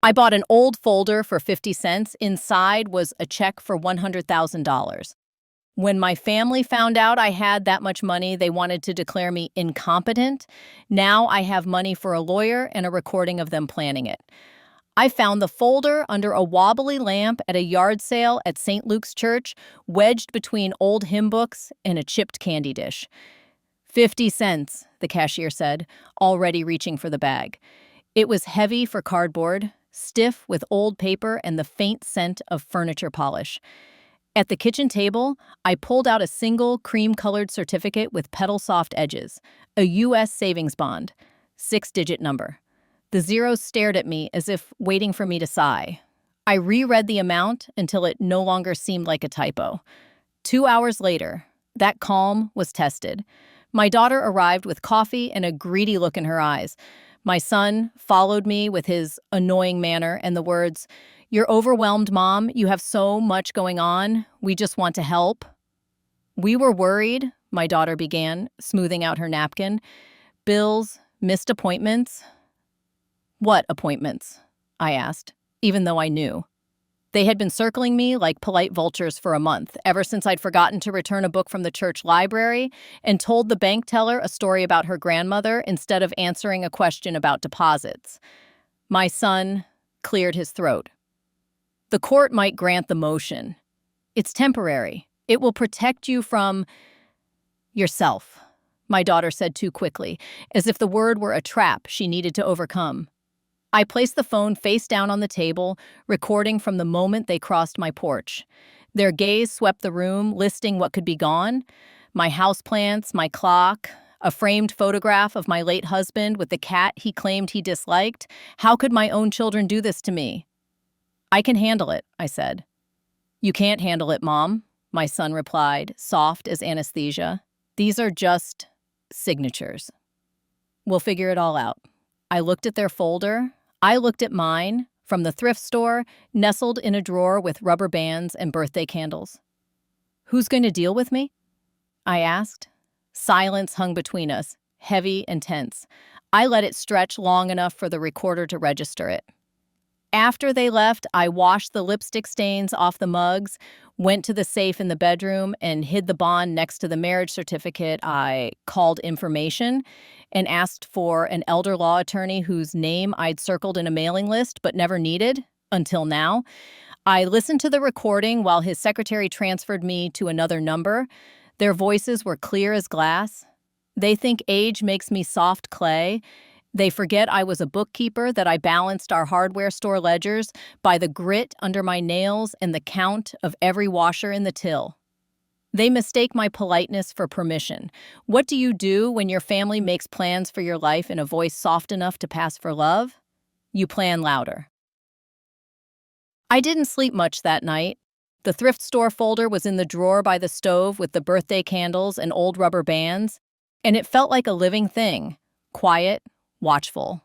I bought an old folder for 50 cents. Inside was a check for $100,000. When my family found out I had that much money, they wanted to declare me incompetent. Now I have money for a lawyer and a recording of them planning it. I found the folder under a wobbly lamp at a yard sale at St. Luke's Church, wedged between old hymn books and a chipped candy dish. 50 cents, the cashier said, already reaching for the bag. It was heavy for cardboard, stiff with old paper and the faint scent of furniture polish. At the kitchen table, I pulled out a single cream-colored certificate with petal-soft edges, a U.S. savings bond, 6-digit number. The zeros stared at me as if waiting for me to sigh. I reread the amount until it no longer seemed like a typo. 2 hours later, that calm was tested. My daughter arrived with coffee and a greedy look in her eyes. My son followed me with his annoying manner and the words, "You're overwhelmed, Mom. You have so much going on. We just want to help." "We were worried," my daughter began, smoothing out her napkin. "Bills, missed appointments." "What appointments?" I asked, even though I knew. They had been circling me like polite vultures for a month, ever since I'd forgotten to return a book from the church library and told the bank teller a story about her grandmother instead of answering a question about deposits. My son cleared his throat. "The court might grant the motion. It's temporary. It will protect you from yourself," my daughter said too quickly, as if the word were a trap she needed to overcome. I placed the phone face down on the table, recording from the moment they crossed my porch. Their gaze swept the room, listing what could be gone: my houseplants, my clock, a framed photograph of my late husband with the cat he claimed he disliked. How could my own children do this to me? "I can handle it," I said. "You can't handle it, Mom," my son replied, soft as anesthesia. "These are just signatures. We'll figure it all out." I looked at their folder. I looked at mine, from the thrift store, nestled in a drawer with rubber bands and birthday candles. "Who's going to deal with me?" I asked. Silence hung between us, heavy and tense. I let it stretch long enough for the recorder to register it. After they left, I washed the lipstick stains off the mugs, went to the safe in the bedroom, and hid the bond next to the marriage certificate. I called information and asked for an elder law attorney whose name I'd circled in a mailing list but never needed, until now. I listened to the recording while his secretary transferred me to another number. Their voices were clear as glass. They think age makes me soft clay. They forget I was a bookkeeper, that I balanced our hardware store ledgers by the grit under my nails and the count of every washer in the till. They mistake my politeness for permission. What do you do when your family makes plans for your life in a voice soft enough to pass for love? You plan louder. I didn't sleep much that night. The thrift store folder was in the drawer by the stove with the birthday candles and old rubber bands, and it felt like a living thing, quiet, watchful.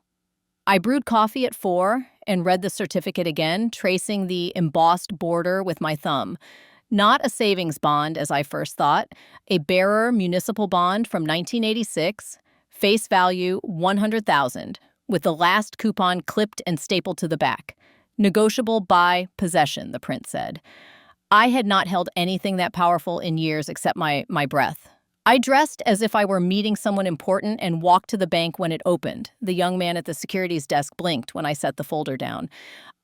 I brewed coffee at 4 and read the certificate again, tracing the embossed border with my thumb. Not a savings bond, as I first thought, a bearer municipal bond from 1986, face value $100,000, with the last coupon clipped and stapled to the back. Negotiable by possession, the print said. I had not held anything that powerful in years except my breath. I dressed as if I were meeting someone important and walked to the bank when it opened. The young man at the securities desk blinked when I set the folder down.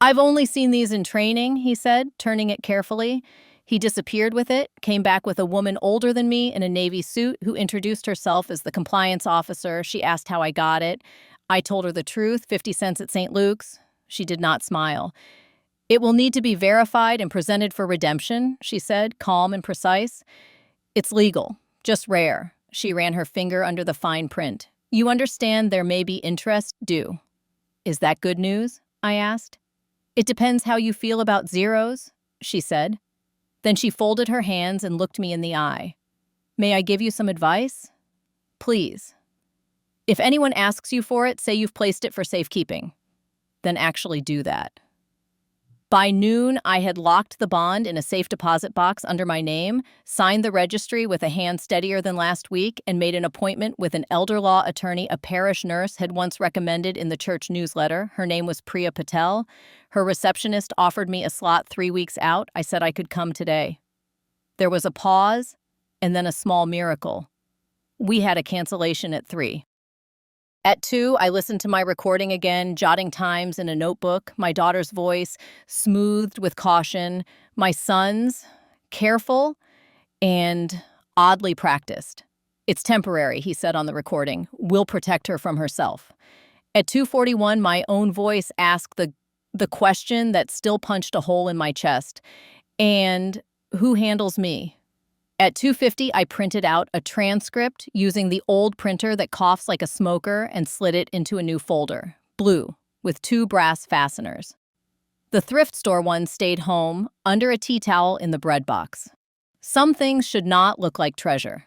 "I've only seen these in training," he said, turning it carefully. He disappeared with it, came back with a woman older than me in a navy suit who introduced herself as the compliance officer. She asked how I got it. I told her the truth, 50 cents at St. Luke's. She did not smile. "It will need to be verified and presented for redemption," she said, calm and precise. "It's legal. Just rare." She ran her finger under the fine print. "You understand there may be interest due." "Is that good news?" I asked. "It depends how you feel about zeros," she said. Then she folded her hands and looked me in the eye. "May I give you some advice?" "Please." "If anyone asks you for it, say you've placed it for safekeeping. Then actually do that." By noon, I had locked the bond in a safe deposit box under my name, signed the registry with a hand steadier than last week, and made an appointment with an elder law attorney a parish nurse had once recommended in the church newsletter. Her name was Priya Patel. Her receptionist offered me a slot 3 weeks out. I said I could come today. There was a pause, and then a small miracle. We had a cancellation at 3. At 2, I listened to my recording again, jotting times in a notebook, my daughter's voice, smoothed with caution, my son's, careful and oddly practiced. "It's temporary," he said on the recording. "We'll protect her from herself." At 2:41, my own voice asked the question that still punched a hole in my chest. "And who handles me?" At 2:50, I printed out a transcript using the old printer that coughs like a smoker and slid it into a new folder, blue, with 2 brass fasteners. The thrift store one stayed home, under a tea towel in the bread box. Some things should not look like treasure.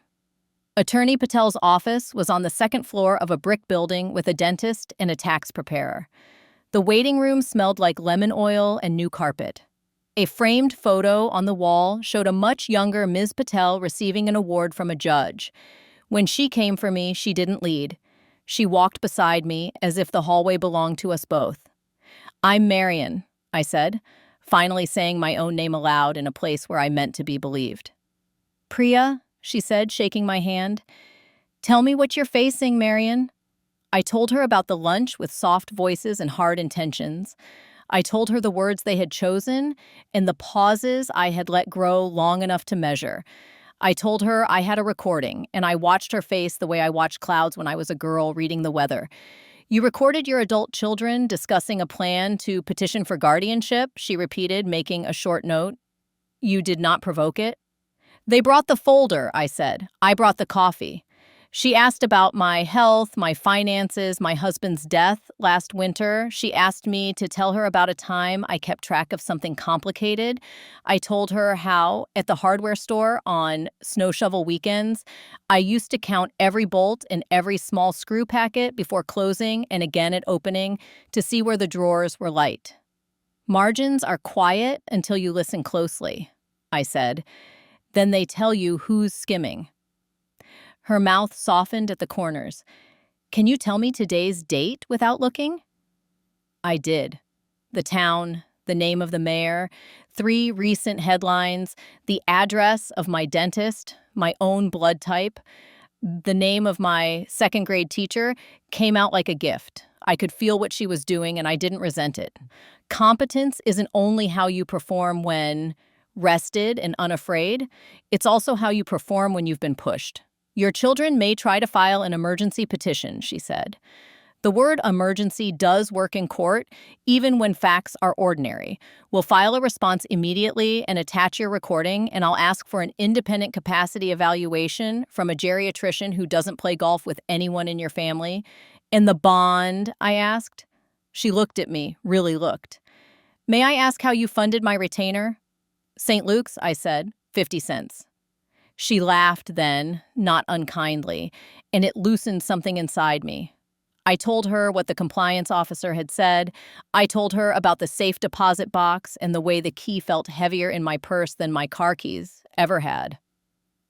Attorney Patel's office was on the 2nd floor of a brick building with a dentist and a tax preparer. The waiting room smelled like lemon oil and new carpet. A framed photo on the wall showed a much younger Ms. Patel receiving an award from a judge. When she came for me, she didn't lead. She walked beside me as if the hallway belonged to us both. "I'm Marion," I said, finally saying my own name aloud in a place where I meant to be believed. "Priya," she said, shaking my hand. "Tell me what you're facing, Marion." I told her about the lunch with soft voices and hard intentions. I told her the words they had chosen and the pauses I had let grow long enough to measure. I told her I had a recording, and I watched her face the way I watched clouds when I was a girl reading the weather. "You recorded your adult children discussing a plan to petition for guardianship," she repeated, making a short note. "You did not provoke it?" "They brought the folder," I said. "I brought the coffee." She asked about my health, my finances, my husband's death last winter. She asked me to tell her about a time I kept track of something complicated. I told her how, at the hardware store on snow shovel weekends, I used to count every bolt and every small screw packet before closing and again at opening to see where the drawers were light. "Margins are quiet until you listen closely," I said. "Then they tell you who's skimming." Her mouth softened at the corners. "Can you tell me today's date without looking?" I did. The town, the name of the mayor, 3 recent headlines, the address of my dentist, my own blood type. The name of my 2nd-grade teacher came out like a gift. I could feel what she was doing, and I didn't resent it. Competence isn't only how you perform when rested and unafraid. It's also how you perform when you've been pushed. "Your children may try to file an emergency petition," she said. The word emergency does work in court, even when facts are ordinary. We'll file a response immediately and attach your recording, and I'll ask for an independent capacity evaluation from a geriatrician who doesn't play golf with anyone in your family. "And the bond?" I asked. She looked at me, really looked. "May I ask how you funded my retainer?" "St. Luke's," I said, 50 cents. She laughed then, not unkindly, and it loosened something inside me. I told her what the compliance officer had said. I told her about the safe deposit box and the way the key felt heavier in my purse than my car keys ever had.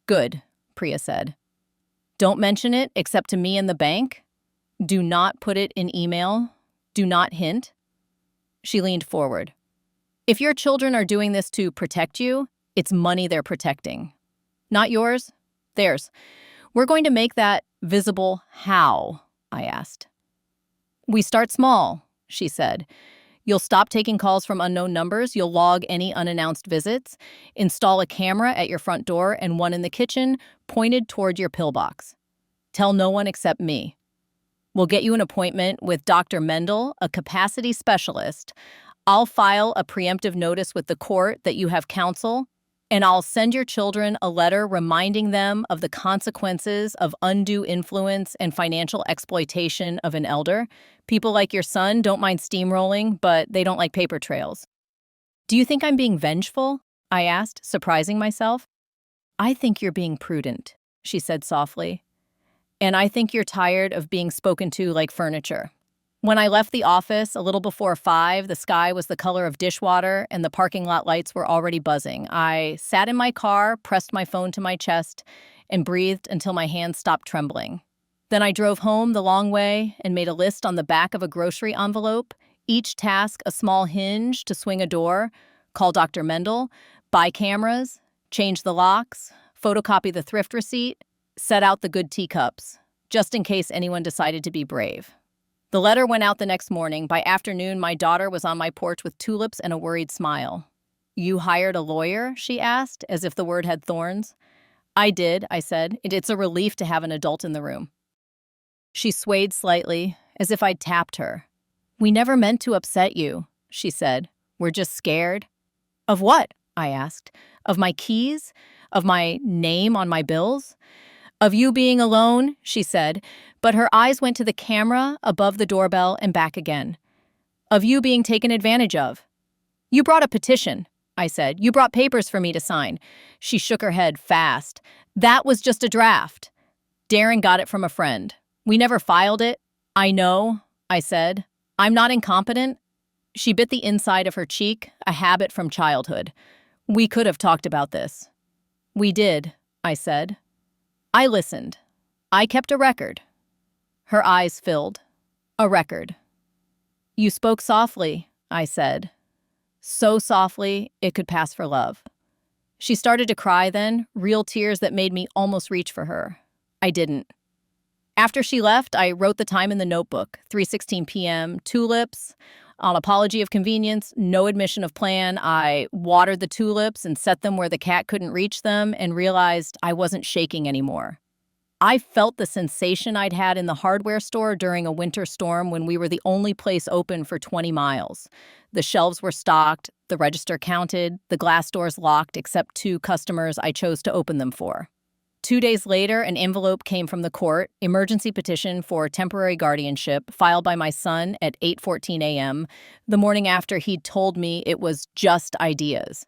"Good," Priya said. "Don't mention it except to me and the bank. Do not put it in email. Do not hint." She leaned forward. "If your children are doing this to protect you, it's money they're protecting. Not yours, theirs. We're going to make that visible." "How?" I asked. "We start small," she said. "You'll stop taking calls from unknown numbers. You'll log any unannounced visits, install a camera at your front door and one in the kitchen pointed toward your pillbox. Tell no one except me. We'll get you an appointment with Dr. Mendel, a capacity specialist. I'll file a preemptive notice with the court that you have counsel, and I'll send your children a letter reminding them of the consequences of undue influence and financial exploitation of an elder. People like your son don't mind steamrolling, but they don't like paper trails." "Do you think I'm being vengeful?" I asked, surprising myself. "I think you're being prudent," she said softly. "And I think you're tired of being spoken to like furniture." When I left the office a little before 5, the sky was the color of dishwater and the parking lot lights were already buzzing. I sat in my car, pressed my phone to my chest, and breathed until my hands stopped trembling. Then I drove home the long way and made a list on the back of a grocery envelope, each task a small hinge to swing a door, call Dr. Mendel, buy cameras, change the locks, photocopy the thrift receipt, set out the good teacups, just in case anyone decided to be brave. The letter went out the next morning. By afternoon, my daughter was on my porch with tulips and a worried smile. "You hired a lawyer?" she asked, as if the word had thorns. "I did," I said. It's a relief to have an adult in the room." She swayed slightly, as if I'd tapped her. "We never meant to upset you," she said. "We're just scared." "Of what?" I asked. "Of my keys? Of my name on my bills?" "Of you being alone," she said, but her eyes went to the camera above the doorbell and back again. "Of you being taken advantage of." "You brought a petition," I said. "You brought papers for me to sign." She shook her head fast. "That was just a draft. Darren got it from a friend. We never filed it." "I know," I said. "I'm not incompetent." She bit the inside of her cheek, a habit from childhood. "We could have talked about this." "We did," I said. I listened. I kept a record. Her eyes filled. "A record." "You spoke softly," I said. So softly, it could pass for love. She started to cry then, real tears that made me almost reach for her. I didn't. After she left, I wrote the time in the notebook, 3:16 p.m., tulips, on apology of convenience, no admission of plan. I watered the tulips and set them where the cat couldn't reach them and realized I wasn't shaking anymore. I felt the sensation I'd had in the hardware store during a winter storm when we were the only place open for 20 miles. The shelves were stocked, the register counted, the glass doors locked except 2 customers I chose to open them for. 2 days later, an envelope came from the court, emergency petition for temporary guardianship, filed by my son at 8:14 a.m., the morning after he'd told me it was just ideas.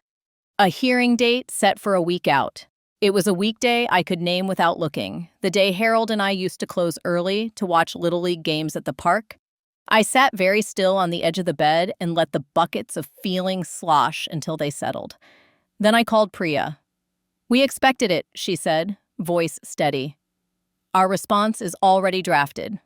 A hearing date set for a week out. It was a weekday I could name without looking, the day Harold and I used to close early to watch Little League games at the park. I sat very still on the edge of the bed and let the buckets of feelings slosh until they settled. Then I called Priya. "We expected it," she said, voice steady. "Our response is already drafted.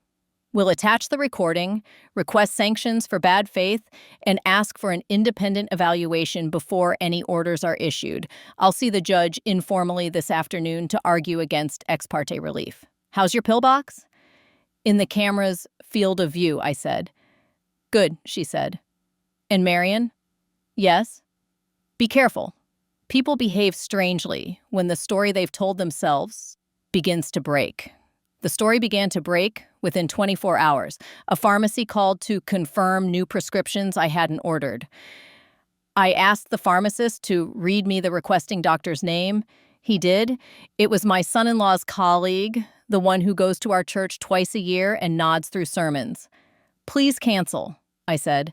We'll attach the recording, request sanctions for bad faith, and ask for an independent evaluation before any orders are issued. I'll see the judge informally this afternoon to argue against ex parte relief. How's your pillbox?" "In the camera's field of view," I said. "Good," she said. "And Marion?" "Yes." "Be careful. People behave strangely when the story they've told themselves begins to break." The story began to break within 24 hours. A pharmacy called to confirm new prescriptions I hadn't ordered. I asked the pharmacist to read me the requesting doctor's name. He did. It was my son-in-law's colleague, the one who goes to our church twice a year and nods through sermons. "Please cancel," I said.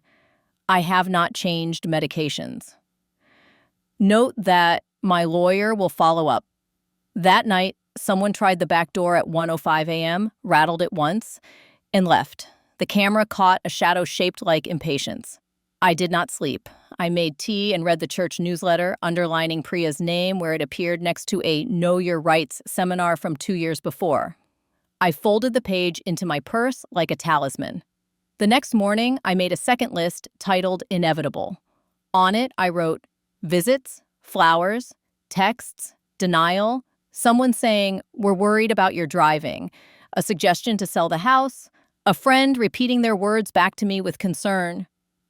"I have not changed medications. Note that my lawyer will follow up." That night, someone tried the back door at 1:05 a.m., rattled it once, and left. The camera caught a shadow shaped like impatience. I did not sleep. I made tea and read the church newsletter, underlining Priya's name where it appeared next to a Know Your Rights seminar from 2 years before. I folded the page into my purse like a talisman. The next morning, I made a second list titled Inevitable. On it, I wrote visits, flowers, texts, denial, someone saying, "We're worried about your driving," a suggestion to sell the house, a friend repeating their words back to me with concern.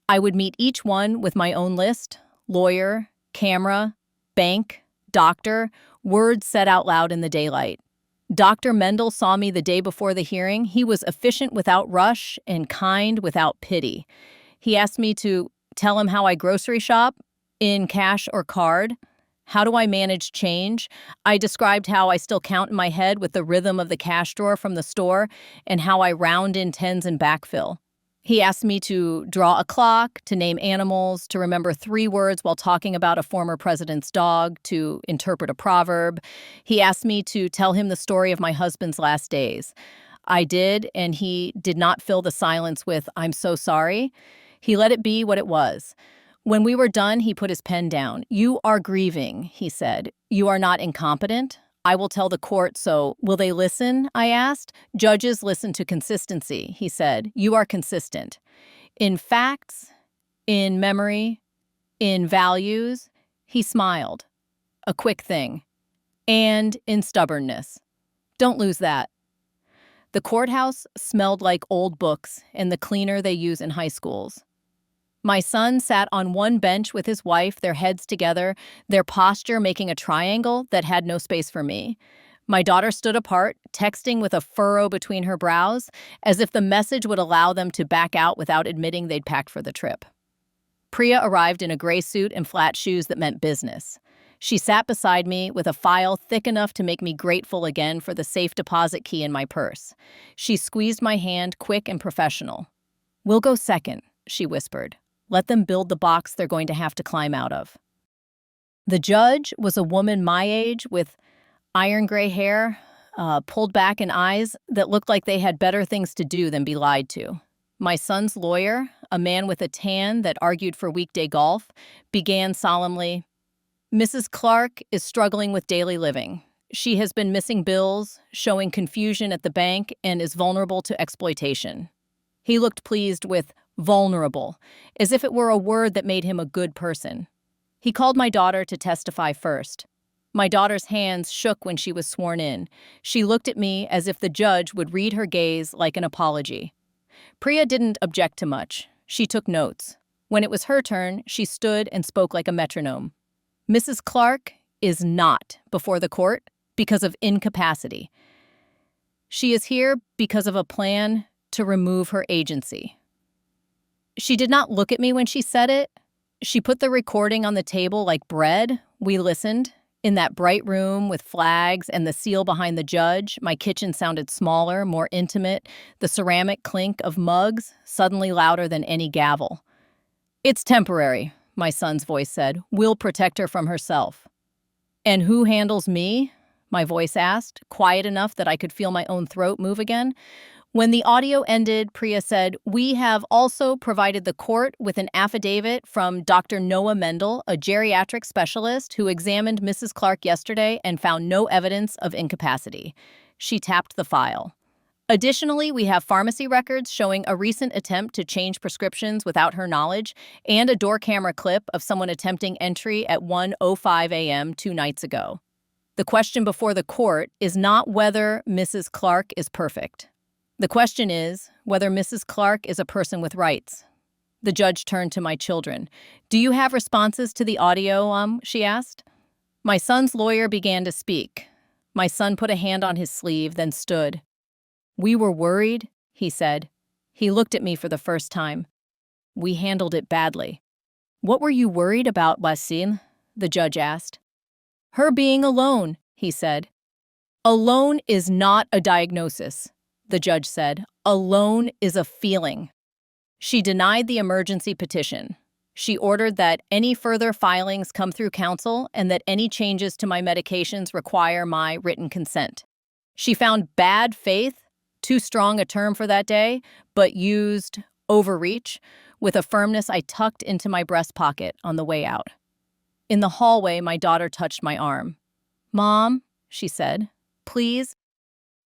I would meet each one with my own list: lawyer, camera, bank, doctor, words said out loud in the daylight. Dr. Mendel saw me the day before the hearing. He was efficient without rush and kind without pity. He asked me to tell him how I grocery shop, in cash or card. How do I manage change? I described how I still count in my head with the rhythm of the cash drawer from the store and how I round in tens and backfill. He asked me to draw a clock, to name animals, to remember 3 words while talking about a former president's dog, to interpret a proverb. He asked me to tell him the story of my husband's last days. I did, and he did not fill the silence with, "I'm so sorry." He let it be what it was. When we were done, he put his pen down. "You are grieving," he said. "You are not incompetent. I will tell the court, so will they listen?" I asked. "Judges listen to consistency," he said. "You are consistent. In facts, in memory, in values." He smiled. "A quick thing. And in stubbornness. Don't lose that." The courthouse smelled like old books and the cleaner they use in high schools. My son sat on one bench with his wife, their heads together, their posture making a triangle that had no space for me. My daughter stood apart, texting with a furrow between her brows, as if the message would allow them to back out without admitting they'd packed for the trip. Priya arrived in a gray suit and flat shoes that meant business. She sat beside me with a file thick enough to make me grateful again for the safe deposit key in my purse. She squeezed my hand, quick and professional. "We'll go second," she whispered. "Let them build the box they're going to have to climb out of." The judge was a woman my age with iron gray hair, pulled back and eyes that looked like they had better things to do than be lied to. My son's lawyer, a man with a tan that argued for weekday golf, began solemnly, "Mrs. Clark is struggling with daily living. She has been missing bills, showing confusion at the bank, and is vulnerable to exploitation." He looked pleased with vulnerable, as if it were a word that made him a good person. He called my daughter to testify first. My daughter's hands shook when she was sworn in. She looked at me as if the judge would read her gaze like an apology. Priya didn't object to much. She took notes. When it was her turn, she stood and spoke like a metronome. "Mrs. Clark is not before the court because of incapacity. She is here because of a plan to remove her agency." She did not look at me when she said it. She put the recording on the table like bread. We listened. In that bright room with flags and the seal behind the judge, my kitchen sounded smaller, more intimate, the ceramic clink of mugs suddenly louder than any gavel. "It's temporary," my son's voice said. "We'll protect her from herself." "And who handles me?" my voice asked, quiet enough that I could feel my own throat move again. When the audio ended, Priya said, "We have also provided the court with an affidavit from Dr. Noah Mendel, a geriatric specialist who examined Mrs. Clark yesterday and found no evidence of incapacity." She tapped the file. "Additionally, we have pharmacy records showing a recent attempt to change prescriptions without her knowledge and a door camera clip of someone attempting entry at 1:05 a.m. 2 nights ago. The question before the court is not whether Mrs. Clark is perfect. The question is whether Mrs. Clark is a person with rights." The judge turned to my children. "Do you have responses to the audio, she asked. My son's lawyer began to speak. My son put a hand on his sleeve, then stood. "We were worried," he said. He looked at me for the first time. "We handled it badly." "What were you worried about, Wasim?" the judge asked. "Her being alone," he said. "Alone is not a diagnosis," the judge said. "Alone is a feeling." She denied the emergency petition. She ordered that any further filings come through counsel and that any changes to my medications require my written consent. She found bad faith, too strong a term for that day, but used overreach with a firmness I tucked into my breast pocket on the way out. In the hallway, my daughter touched my arm. "Mom," she said, "please."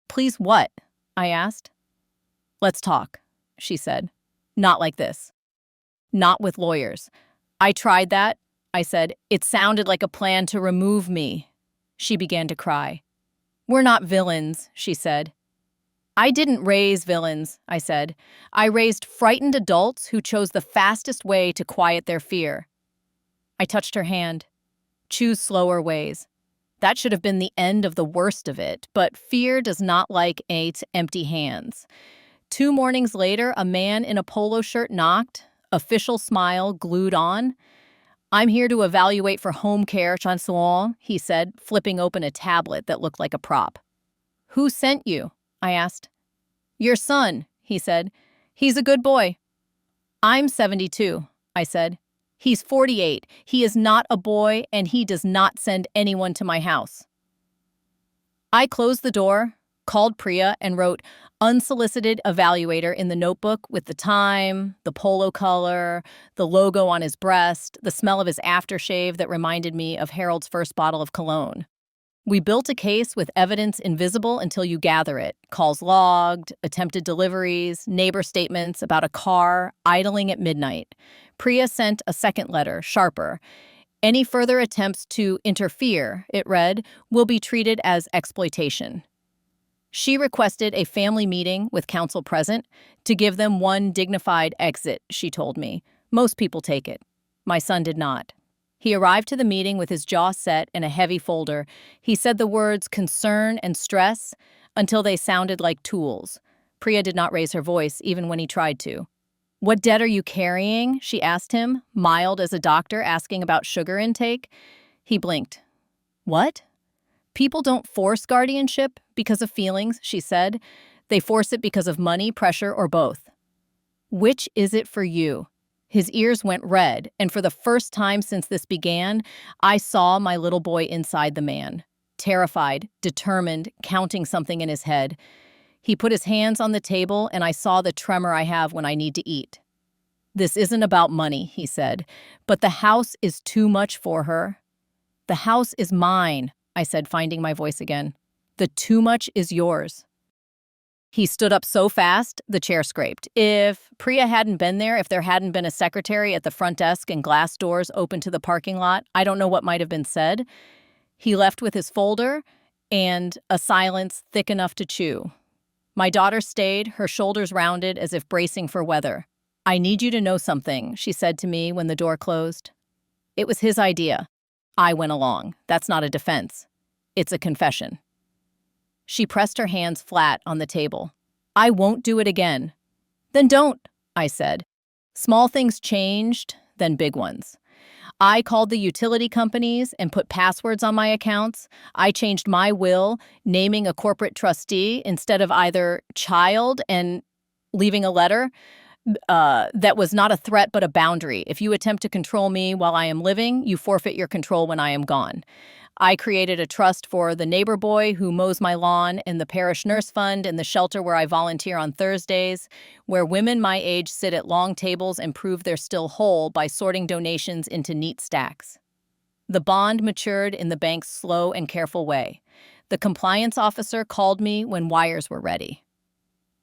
"Please what?" I asked. "Let's talk," she said. "Not like this. Not with lawyers." "I tried that," I said. "It sounded like a plan to remove me." She began to cry. "We're not villains," she said. "I didn't raise villains," I said. "I raised frightened adults who chose the fastest way to quiet their fear." I touched her hand. "Choose slower ways." That should have been the end of the worst of it, but fear does not like empty hands. 2 mornings later, a man in a polo shirt knocked, official smile glued on. "I'm here to evaluate for home care, Chanson," he said, flipping open a tablet that looked like a prop. "Who sent you?" I asked. "Your son," he said. "He's a good boy." "I'm 72, I said. "He's 48. He is not a boy, and he does not send anyone to my house." I closed the door, called Priya, and wrote, Unsolicited evaluator in the notebook with the time, the polo color, the logo on his breast, the smell of his aftershave that reminded me of Harold's first bottle of cologne. We built a case with evidence invisible until you gather it. Calls logged, attempted deliveries, neighbor statements about a car idling at midnight. Priya sent a second letter, sharper. Any further attempts to interfere, it read, will be treated as exploitation. She requested a family meeting with counsel present to give them one dignified exit, she told me. Most people take it. My son did not. He arrived to the meeting with his jaw set and a heavy folder. He said the words concern and stress until they sounded like tools. Priya did not raise her voice, even when he tried to. What debt are you carrying? She asked him, mild as a doctor asking about sugar intake. He blinked. What? People don't force guardianship because of feelings, she said. They force it because of money, pressure, or both. Which is it for you? His ears went red, and for the first time since this began, I saw my little boy inside the man. Terrified, determined, counting something in his head. He put his hands on the table, and I saw the tremor I have when I need to eat. This isn't about money, he said, but the house is too much for her. The house is mine, I said, finding my voice again. The too much is yours. He stood up so fast, the chair scraped. If Priya hadn't been there, if there hadn't been a secretary at the front desk and glass doors open to the parking lot, I don't know what might have been said. He left with his folder and a silence thick enough to chew. My daughter stayed, her shoulders rounded as if bracing for weather. I need you to know something, she said to me when the door closed. It was his idea. I went along. That's not a defense. It's a confession. She pressed her hands flat on the table. I won't do it again. Then don't, I said. Small things changed, then big ones. I called the utility companies and put passwords on my accounts. I changed my will, naming a corporate trustee instead of either child and leaving a letter that was not a threat but a boundary. If you attempt to control me while I am living, you forfeit your control when I am gone. I created a trust for the neighbor boy who mows my lawn and the parish nurse fund and the shelter where I volunteer on Thursdays, where women my age sit at long tables and prove they're still whole by sorting donations into neat stacks. The bond matured in the bank's slow and careful way. The compliance officer called me when wires were ready.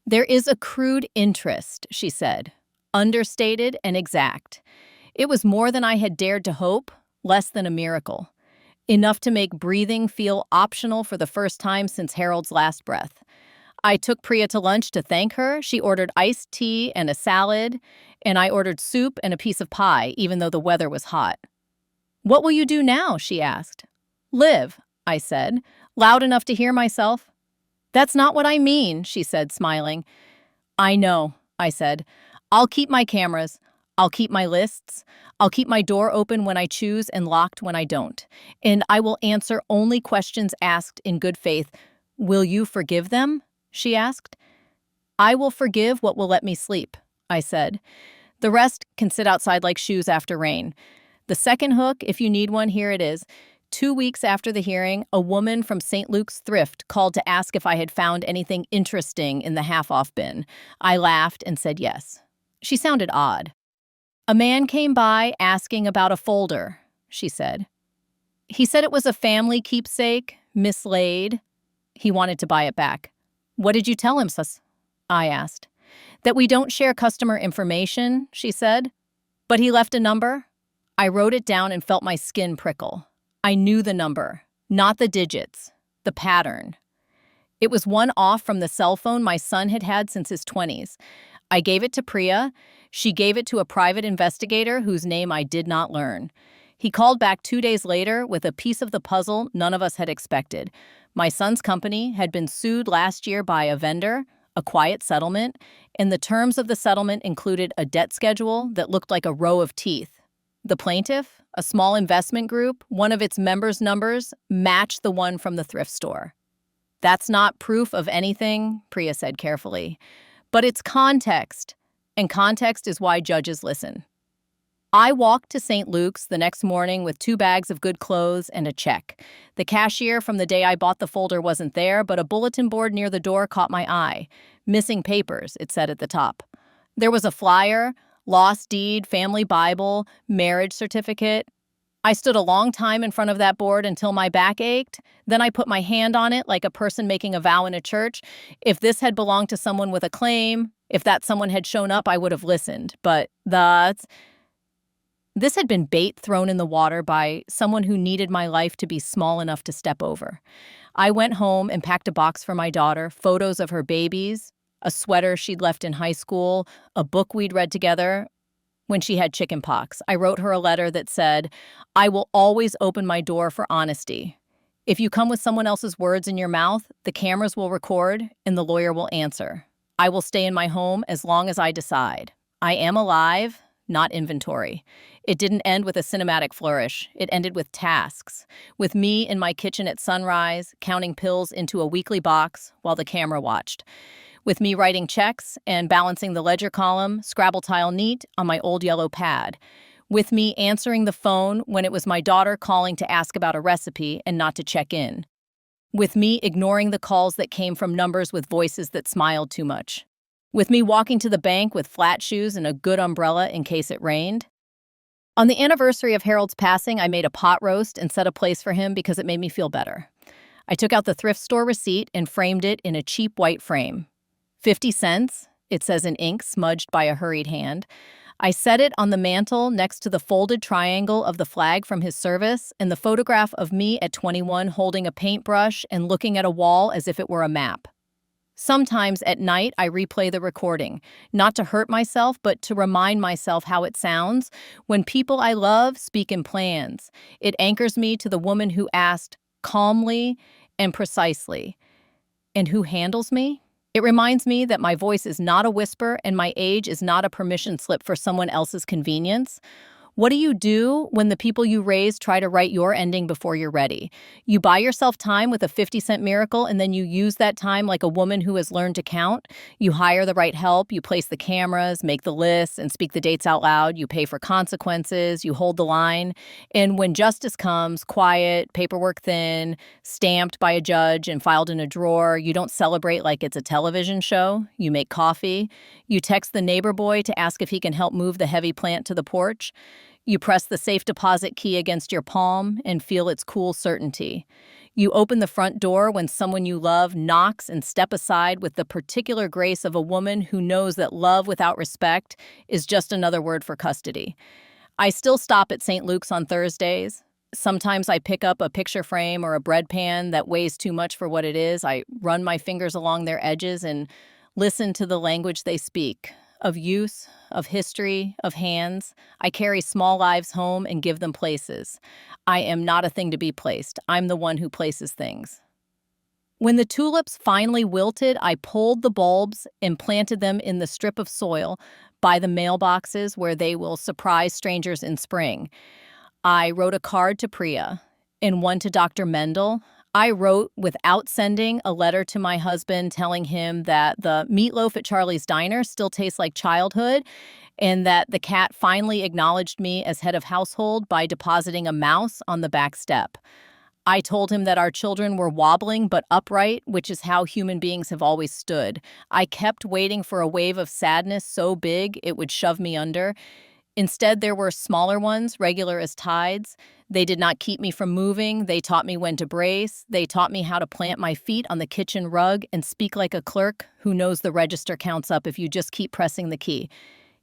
There is accrued interest, she said, understated and exact. It was more than I had dared to hope, less than a miracle. Enough to make breathing feel optional for the first time since Harold's last breath. I took Priya to lunch to thank her. She ordered iced tea and a salad, and I ordered soup and a piece of pie, even though the weather was hot. What will you do now? She asked. Live, I said, loud enough to hear myself. That's not what I mean, she said, smiling. I know, I said. I'll keep my cameras. I'll keep my lists. I'll keep my door open when I choose and locked when I don't. And I will answer only questions asked in good faith. Will you forgive them? She asked. I will forgive what will let me sleep, I said. The rest can sit outside like shoes after rain. The second hook, if you need one, here it is. 2 weeks after the hearing, a woman from St. Luke's Thrift called to ask if I had found anything interesting in the half-off bin. I laughed and said yes. She sounded odd. A man came by asking about a folder, she said. He said it was a family keepsake, mislaid. He wanted to buy it back. What did you tell him, sus? I asked. That we don't share customer information, she said. But he left a number. I wrote it down and felt my skin prickle. I knew the number, not the digits, the pattern. It was one off from the cell phone my son had had since his 20s. I gave it to Priya. She gave it to a private investigator whose name I did not learn. He called back 2 days later with a piece of the puzzle none of us had expected. My son's company had been sued last year by a vendor, a quiet settlement, and the terms of the settlement included a debt schedule that looked like a row of teeth. The plaintiff, a small investment group, one of its members' numbers matched the one from the thrift store. That's not proof of anything, Priya said carefully, but it's context. And context is why judges listen. I walked to St. Luke's the next morning with 2 bags of good clothes and a check. The cashier from the day I bought the folder wasn't there, but a bulletin board near the door caught my eye. Missing papers, it said at the top. There was a flyer, lost deed, family Bible, marriage certificate. I stood a long time in front of that board until my back ached. Then I put my hand on it like a person making a vow in a church. If this had belonged to someone with a claim, if that someone had shown up, I would have listened. But this had been bait thrown in the water by someone who needed my life to be small enough to step over. I went home and packed a box for my daughter, photos of her babies, a sweater she'd left in high school, a book we'd read together when she had chicken pox. I wrote her a letter that said, "I will always open my door for honesty. If you come with someone else's words in your mouth, the cameras will record and the lawyer will answer. I will stay in my home as long as I decide. I am alive, not inventory." It didn't end with a cinematic flourish. It ended with tasks, with me in my kitchen at sunrise, counting pills into a weekly box while the camera watched, with me writing checks and balancing the ledger column, Scrabble tile neat, on my old yellow pad, with me answering the phone when it was my daughter calling to ask about a recipe and not to check in, with me ignoring the calls that came from numbers with voices that smiled too much, with me walking to the bank with flat shoes and a good umbrella in case it rained. On the anniversary of Harold's passing, I made a pot roast and set a place for him because it made me feel better. I took out the thrift store receipt and framed it in a cheap white frame. 50 cents, it says in ink smudged by a hurried hand. I set it on the mantel next to the folded triangle of the flag from his service and the photograph of me at 21 holding a paintbrush and looking at a wall as if it were a map. Sometimes at night, I replay the recording, not to hurt myself, but to remind myself how it sounds when people I love speak in plans. It anchors me to the woman who asked calmly and precisely, "And who handles me?" It reminds me that my voice is not a whisper and my age is not a permission slip for someone else's convenience. What do you do when the people you raise try to write your ending before you're ready? You buy yourself time with a 50-cent miracle, and then you use that time like a woman who has learned to count. You hire the right help, you place the cameras, make the lists, and speak the dates out loud. You pay for consequences, you hold the line. And when justice comes, quiet, paperwork thin, stamped by a judge and filed in a drawer, you don't celebrate like it's a television show. You make coffee. You text the neighbor boy to ask if he can help move the heavy plant to the porch. You press the safe deposit key against your palm and feel its cool certainty. You open the front door when someone you love knocks and step aside with the particular grace of a woman who knows that love without respect is just another word for custody. I still stop at St. Luke's on Thursdays. Sometimes I pick up a picture frame or a bread pan that weighs too much for what it is. I run my fingers along their edges and listen to the language they speak. Of use, of history, of hands. I carry small lives home and give them places. I am not a thing to be placed. I'm the one who places things. When the tulips finally wilted, I pulled the bulbs and planted them in the strip of soil by the mailboxes where they will surprise strangers in spring. I wrote a card to Priya and one to Dr. Mendel. I wrote without sending a letter to my husband telling him that the meatloaf at Charlie's Diner still tastes like childhood and that the cat finally acknowledged me as head of household by depositing a mouse on the back step. I told him that our children were wobbling but upright, which is how human beings have always stood. I kept waiting for a wave of sadness so big it would shove me under. Instead, there were smaller ones, regular as tides. They did not keep me from moving. They taught me when to brace. They taught me how to plant my feet on the kitchen rug and speak like a clerk who knows the register counts up if you just keep pressing the key.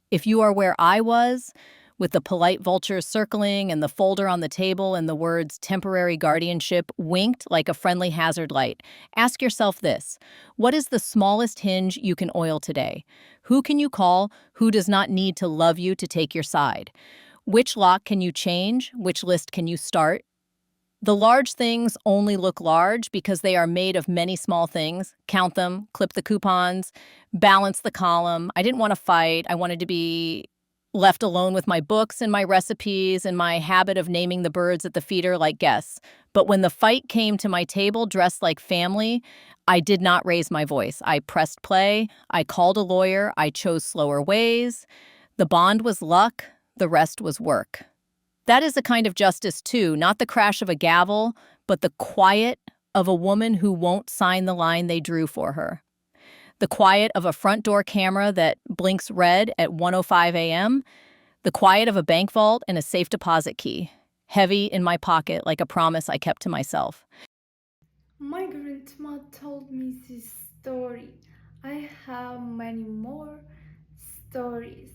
If you are where I was, with the polite vultures circling and the folder on the table and the words temporary guardianship winked like a friendly hazard light, ask yourself this: what is the smallest hinge you can oil today? Who can you call who does not need to love you to take your side? Which lock can you change? Which list can you start? The large things only look large because they are made of many small things. Count them, clip the coupons, balance the column. I didn't want to fight. I wanted to be left alone with my books and my recipes and my habit of naming the birds at the feeder like guests. But when the fight came to my table dressed like family, I did not raise my voice. I pressed play. I called a lawyer. I chose slower ways. The bond was luck. The rest was work. That is a kind of justice, too, not the crash of a gavel, but the quiet of a woman who won't sign the line they drew for her. The quiet of a front door camera that blinks red at 1:05 a.m., the quiet of a bank vault and a safe deposit key, heavy in my pocket like a promise I kept to myself. My grandma told me this story. I have many more stories.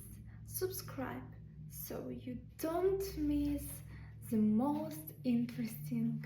Subscribe so you don't miss the most interesting